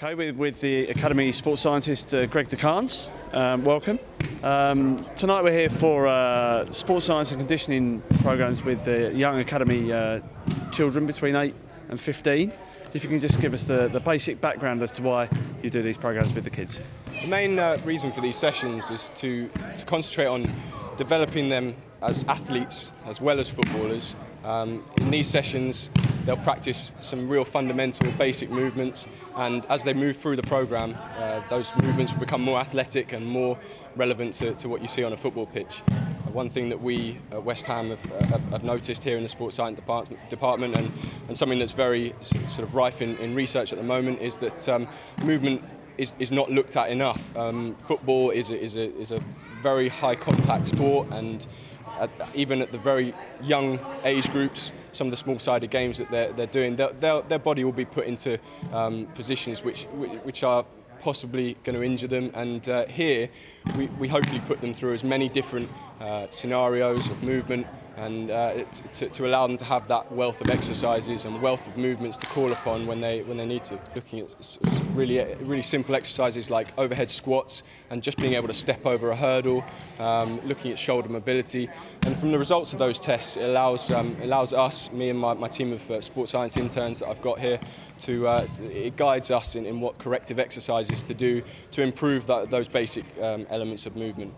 Okay, with the Academy sports scientist Greg DeCarnys. Welcome. Tonight we're here for sports science and conditioning programs with the young Academy children between 8 and 15. If you can just give us the basic background as to why you do these programs with the kids. The main reason for these sessions is to concentrate on developing them as athletes as well as footballers. In these sessions they'll practice some real fundamental basic movements, and as they move through the programme those movements will become more athletic and more relevant to what you see on a football pitch. One thing that we at West Ham have noticed here in the sports science department and something that's very sort of rife in research at the moment is that movement is not looked at enough. Football is a very high contact sport, and even at the very young age groups, some of the small-sided games that they're doing, their body will be put into positions which are possibly going to injure them, and here we hopefully put them through as many different scenarios of movement, and to allow them to have that wealth of exercises and wealth of movements to call upon when they need to. Looking at really simple exercises like overhead squats and just being able to step over a hurdle, looking at shoulder mobility, and from the results of those tests it allows us, me and my team of sports science interns that I've got here, it guides us in what corrective exercises to do to improve those basic elements of movement.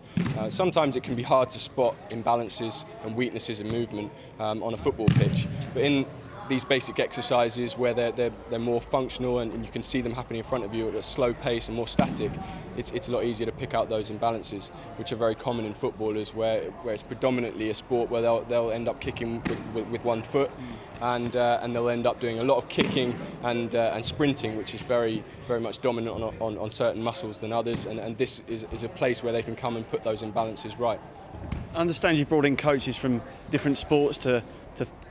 Sometimes it can be hard to spot imbalances and weaknesses in movement on a football pitch, but in these basic exercises where they're more functional and you can see them happening in front of you at a slow pace and more static, it's a lot easier to pick out those imbalances, which are very common in footballers, where it's predominantly a sport where they'll end up kicking with one foot, and they'll end up doing a lot of kicking and sprinting, which is very much dominant on certain muscles than others, and this is a place where they can come and put those imbalances right. I understand you've brought in coaches from different sports to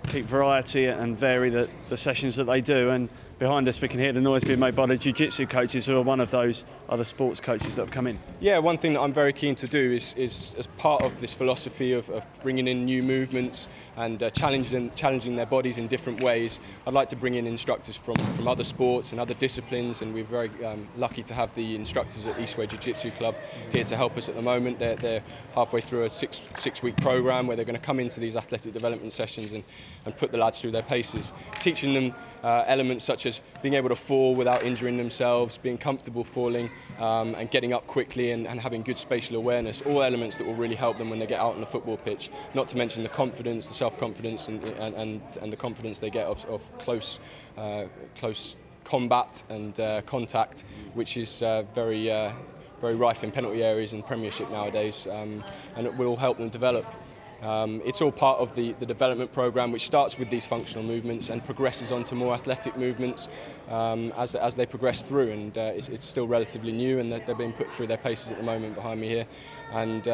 keep variety and vary the sessions that they do, and behind us we can hear the noise being made by the Jiu-Jitsu coaches, who are one of those other sports coaches that have come in. Yeah, one thing that I'm very keen to do is as part of this philosophy of bringing in new movements and challenging their bodies in different ways, I'd like to bring in instructors from other sports and other disciplines, and we're very lucky to have the instructors at Eastway Jiu-Jitsu club here to help us at the moment. They're halfway through a six-week program where they're going to come into these athletic development sessions and put the lads through their paces, teaching them elements such as being able to fall without injuring themselves, being comfortable falling, and getting up quickly and having good spatial awareness, all elements that will really help them when they get out on the football pitch, not to mention the confidence, the self-confidence and the confidence they get of close combat and contact, which is very rife in penalty areas in Premiership nowadays, and it will help them develop. It's all part of the development programme, which starts with these functional movements and progresses onto more athletic movements as they progress through, and it's still relatively new, and they're being put through their paces at the moment behind me here, and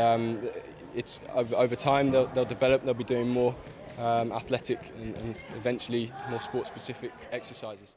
it's over time they'll develop, they'll be doing more athletic and eventually more sport-specific exercises.